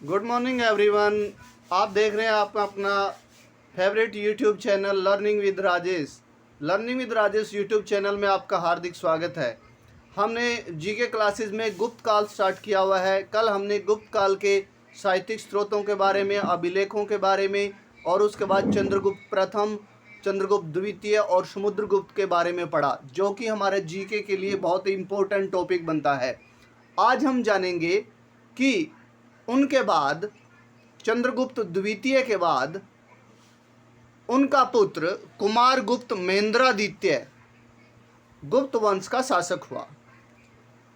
Good morning everyone. आप देख रहे हैं आपका अपना favourite YouTube channel learning with Rajesh. Learning with Rajesh YouTube channel में आपका हार्दिक स्वागत है। हमने जीके क्लासेस में गुप्त काल स्टार्ट किया हुआ है। कल हमने गुप्त काल के साहित्यिक स्रोतों के बारे में, अभिलेखों के बारे में और उसके बाद चंद्रगुप्त प्रथम, चंद्रगुप्त द्वितीय और समुद्रगुप्त के बारे में पढ़ा, जो कि हमारे जीके के लिए बहुत ही इम्पोर्टेंट टॉपिक बनता है। आज हम जानेंगे कि उनके बाद, चंद्रगुप्त द्वितीय के बाद उनका पुत्र कुमारगुप्त महेंद्रादित्य गुप्त वंश का शासक हुआ।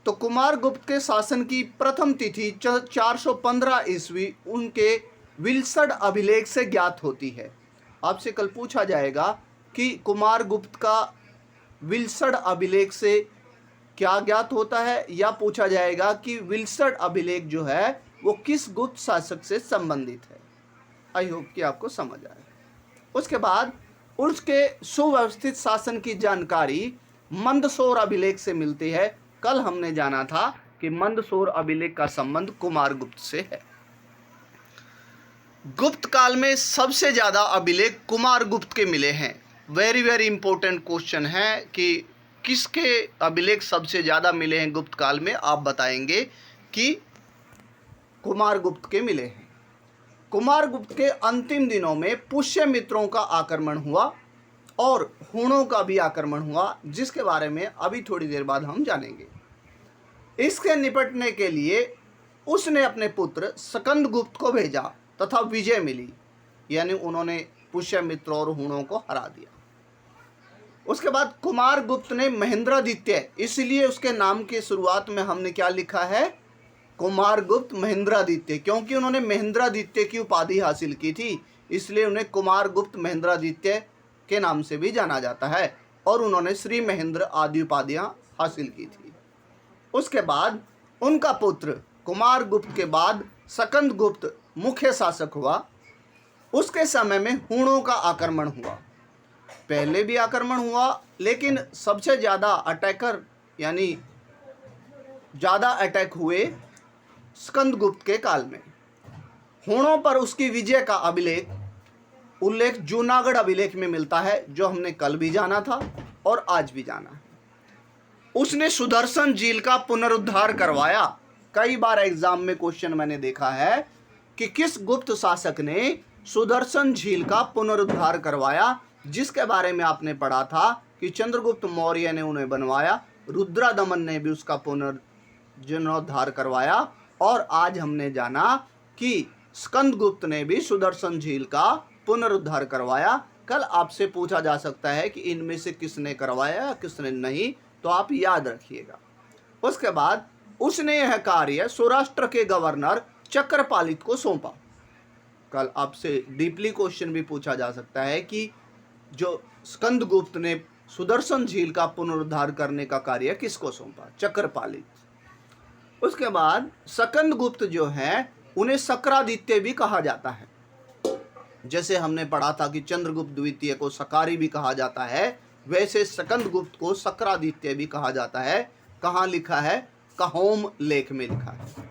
तो कुमारगुप्त के शासन की प्रथम तिथि 415 ईस्वी उनके विल्सड अभिलेख से ज्ञात होती है। आपसे कल पूछा जाएगा कि कुमारगुप्त का विल्सड अभिलेख से क्या ज्ञात होता है, या पूछा जाएगा कि विल्सड अभिलेख जो है वो किस गुप्त शासक से संबंधित है। आई होप कि आपको समझ आए। उसके बाद उसके सुव्यवस्थित शासन की जानकारी मंदसौर अभिलेख से मिलती है। कल हमने जाना था कि मंदसौर अभिलेख का संबंध कुमारगुप्त से है। गुप्त काल में सबसे ज्यादा अभिलेख कुमारगुप्त के मिले हैं। वेरी वेरी इंपॉर्टेंट क्वेश्चन है कि किसके अभिलेख सबसे ज्यादा मिले हैं गुप्त काल में। आप बताएंगे कि कुमारगुप्त के मिले हैं। कुमारगुप्त के अंतिम दिनों में पुष्यमित्रों का आक्रमण हुआ और हूणों का भी आक्रमण हुआ, जिसके बारे में अभी थोड़ी देर बाद हम जानेंगे। इसके निपटने के लिए उसने अपने पुत्र स्कंदगुप्त को भेजा तथा विजय मिली, यानी उन्होंने पुष्यमित्र और हूणों को हरा दिया। उसके बाद कुमारगुप्त ने महेंद्रादित्य, इसलिए उसके नाम की शुरुआत में हमने क्या लिखा है, कुमारगुप्त महेंद्रादित्य, क्योंकि उन्होंने महेंद्रादित्य की उपाधि हासिल की थी, इसलिए उन्हें कुमारगुप्त महेंद्रादित्य के नाम से भी जाना जाता है। और उन्होंने श्री महेंद्र आदि उपाधियां हासिल की थी। उसके बाद उनका पुत्र कुमारगुप्त के बाद स्कंदगुप्त मुख्य शासक हुआ। उसके समय में हूणों का आक्रमण हुआ। पहले भी आक्रमण हुआ, लेकिन सबसे ज़्यादा अटैकर यानी ज़्यादा अटैक हुए स्कंदगुप्त के काल में। हूणों पर उसकी विजय का उल्लेख जूनागढ़ अभिलेख में मिलता है, जो हमने कल भी जाना था और आज भी जाना है। उसने सुदर्शन झील का पुनरुद्धार करवाया। कई बार एग्जाम में क्वेश्चन मैंने देखा है कि किस गुप्त शासक ने सुदर्शन झील का पुनरुद्धार करवाया, जिसके बारे में आपने पढ़ा था कि चंद्रगुप्त मौर्य ने उन्हें बनवाया, रुद्रादमन ने भी उसका पुनर्जीर्णोद्धार करवाया, और आज हमने जाना कि स्कंदगुप्त ने भी सुदर्शन झील का पुनरुद्धार करवाया। कल आपसे पूछा जा सकता है कि इनमें से किसने करवाया या किसने नहीं, तो आप याद रखिएगा। उसके बाद उसने यह कार्य सौराष्ट्र के गवर्नर चक्रपालित को सौंपा। कल आपसे डीपली क्वेश्चन भी पूछा जा सकता है कि जो स्कंदगुप्त ने सुदर्शन झील का पुनरुद्धार करने का कार्य किसको सौंपा, चक्रपालित। उसके बाद स्कंदगुप्त जो है उन्हें सक्रादित्य भी कहा जाता है। जैसे हमने पढ़ा था कि चंद्रगुप्त द्वितीय को सकारी भी कहा जाता है, वैसे स्कंदगुप्त को सक्रादित्य भी कहा जाता है। कहाँ लिखा है, कहोम लेख में लिखा है।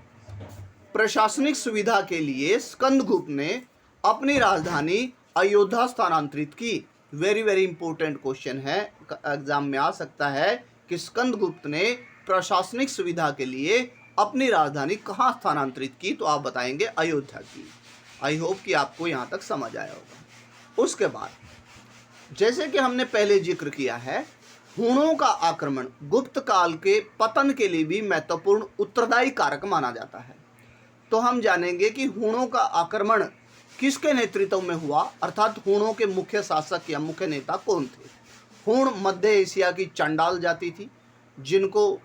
प्रशासनिक सुविधा के लिए स्कंदगुप्त ने अपनी राजधानी अयोध्या स्थानांतरित की। वेरी वेरी इंपॉर्टेंट क्वेश्चन है, एग्जाम में आ सकता है कि स्कंदगुप्त ने प्रशासनिक सुविधा के लिए अपनी राजधानी कहाँ स्थानांतरित की, तो आप बताएंगे अयोध्या की। आई होप कि आपको यहाँ तक समझ आया होगा। उसके बाद जैसे कि हमने पहले जिक्र किया है, हूणों का आक्रमण गुप्त काल के पतन के लिए भी महत्वपूर्ण उत्तरदायी कारक माना जाता है। तो हम जानेंगे कि हूणों का आक्रमण किसके नेतृत्व में हुआ, अर्थात हूणों के मुख्य शासक या मुख्य नेता कौन थे। हूण मध्य एशिया की चंडाल जाति थी, जिनको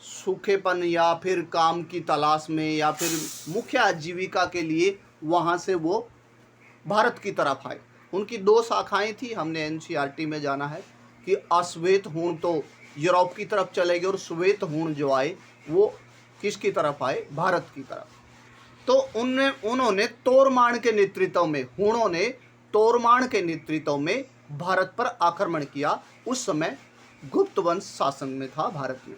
सूखेपन या फिर काम की तलाश में या फिर मुख्य आजीविका के लिए वहाँ से वो भारत की तरफ आए। उनकी दो शाखाएं थी, हमने एनसीईआरटी में जाना है कि अश्वेत हूण तो यूरोप की तरफ चले गए और श्वेत हूण जो आए वो किसकी तरफ आए, भारत की तरफ। तो उन्होंने तोरमान के नेतृत्व में, हूणों ने तोरमान के नेतृत्व में भारत पर आक्रमण किया। उस समय गुप्त वंश शासन में था भारत में।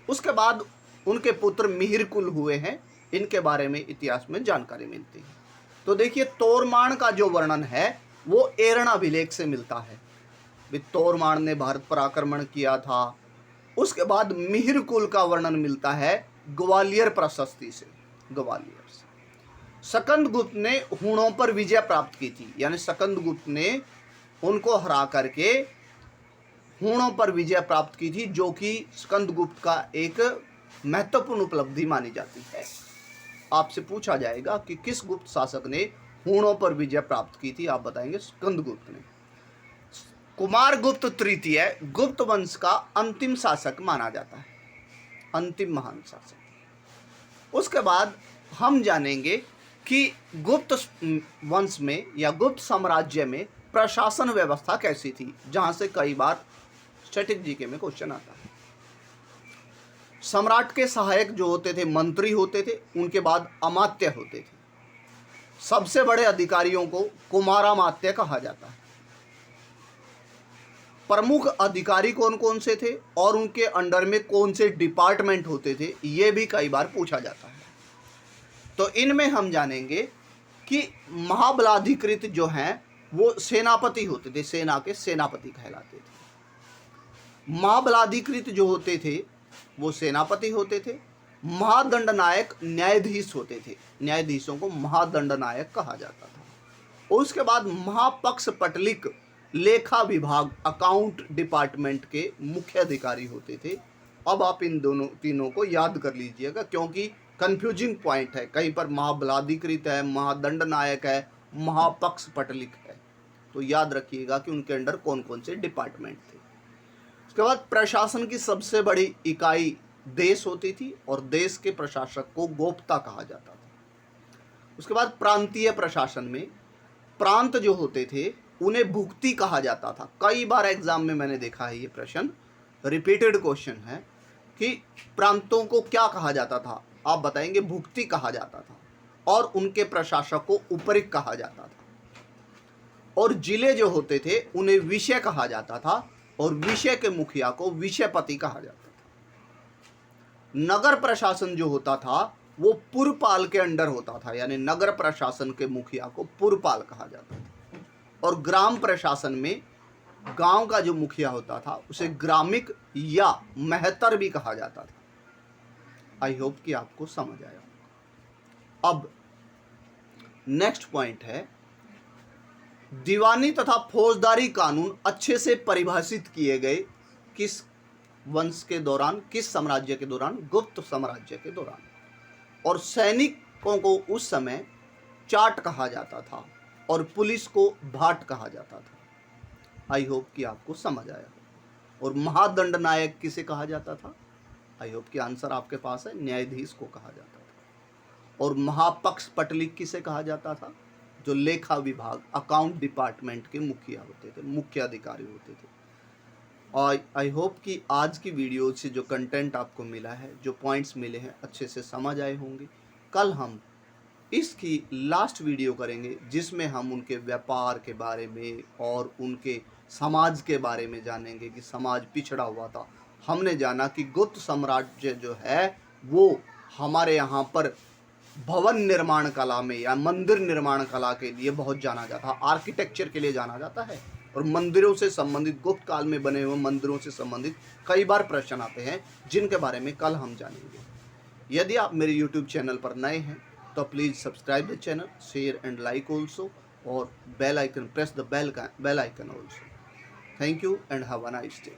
उसके बाद उनके पुत्र मिहिरकुल हुए हैं, इनके बारे में इतिहास में जानकारी मिलती है। तो देखिए तोरमाण का जो वर्णन है वो एरण अभिलेख से मिलता है। तोरमाण ने भारत पर आक्रमण किया था। उसके बाद मिहिर कुल का वर्णन मिलता है ग्वालियर प्रशस्ति से, ग्वालियर से। सकंद गुप्त ने हूणों पर विजय प्राप्त की थी, यानी सकंद गुप्त ने उनको हरा करके हूणों पर विजय प्राप्त की थी, जो कि सकंद गुप्त का एक महत्वपूर्ण उपलब्धि मानी जाती है। आपसे पूछा जाएगा कि किस गुप्त शासक ने हूणों पर विजय प्राप्त की थी, आप बताएंगे सकंद गुप्त ने। कुमारगुप्त तृतीय गुप्त वंश का अंतिम शासक माना जाता है, अंतिम महान शासक। उसके बाद हम जानेंगे कि गुप्त वंश में या गुप्त साम्राज्य में प्रशासन व्यवस्था कैसी थी, जहां से कई बार स्टैटिक जीके में क्वेश्चन आता है। सम्राट के सहायक जो होते थे मंत्री होते थे, उनके बाद अमात्य होते थे। सबसे बड़े अधिकारियों को कुमारामात्य कहा जाता है। प्रमुख अधिकारी कौन कौन से थे और उनके अंडर में कौन से डिपार्टमेंट होते थे, ये भी कई बार पूछा जाता है। तो इनमें हम जानेंगे कि महाबलाधिकृत जो हैं वो सेनापति होते थे, सेना के सेनापति कहलाते थे। महाबलाधिकृत जो होते थे वो सेनापति होते थे। महादंड नायक न्यायाधीश होते थे, न्यायाधीशों को महादंड नायक कहा जाता था। उसके बाद महापक्ष पटलिक लेखा विभाग अकाउंट डिपार्टमेंट के मुख्य अधिकारी होते थे। अब आप इन दोनों तीनों को याद कर लीजिएगा, क्योंकि कंफ्यूजिंग पॉइंट है, कहीं पर महाबलाधिकृत है, महादंड नायक है, महापक्ष पटलिक है। तो याद रखिएगा कि उनके अंडर कौन कौन से डिपार्टमेंट थे। उसके बाद प्रशासन की सबसे बड़ी इकाई देश होती थी और देश के प्रशासक को गोप्ता कहा जाता था। उसके बाद प्रांतीय प्रशासन में प्रांत जो होते थे उन्हें भुक्ति कहा जाता था। कई बार एग्जाम में मैंने देखा है ये प्रश्न, रिपीटेड क्वेश्चन है कि प्रांतों को क्या कहा जाता था, आप बताएंगे भुक्ति कहा जाता था। और उनके प्रशासक को उपरिक कहा जाता था। और जिले जो होते थे उन्हें विषय कहा जाता था और विषय के मुखिया को विषयपति कहा जाता था। नगर प्रशासन जो होता था वो पुरपाल के अंडर होता था, यानी नगर प्रशासन के मुखिया को पुरपाल कहा जाता था। और ग्राम प्रशासन में गांव का जो मुखिया होता था उसे ग्रामिक या महतर भी कहा जाता था। आई होप कि आपको समझ आया। अब नेक्स्ट पॉइंट है, दीवानी तथा फौजदारी कानून अच्छे से परिभाषित किए गए किस वंश के दौरान, किस साम्राज्य के दौरान, गुप्त साम्राज्य के दौरान। और सैनिकों को उस समय चाट कहा जाता था और पुलिस को भाट कहा जाता था। आई होप कि आपको समझ आया। और महादंड नायक किसे कहा जाता था, आई होप कि आंसर आपके पास है, न्यायाधीश को कहा जाता था। और महापक्ष पटलिक किसे कहा जाता था, जो लेखा विभाग अकाउंट डिपार्टमेंट के मुखिया होते थे, मुख्य अधिकारी होते थे। और आई होप कि आज की वीडियो से जो कंटेंट आपको मिला है, जो पॉइंट्स मिले हैं, अच्छे से समझ आए होंगे। कल हम इसकी लास्ट वीडियो करेंगे जिसमें हम उनके व्यापार के बारे में और उनके समाज के बारे में जानेंगे कि समाज पिछड़ा हुआ था। हमने जाना कि गुप्त साम्राज्य जो है वो हमारे यहाँ पर भवन निर्माण कला में या मंदिर निर्माण कला के लिए बहुत जाना जाता है, आर्किटेक्चर के लिए जाना जाता है। और मंदिरों से संबंधित, गुप्त काल में बने हुए मंदिरों से संबंधित कई बार प्रश्न आते हैं, जिनके बारे में कल हम जानेंगे। यदि आप मेरे YouTube चैनल पर नए हैं तो please subscribe the channel, share and like also, और bell icon, press the bell icon also. Thank you and have a nice day.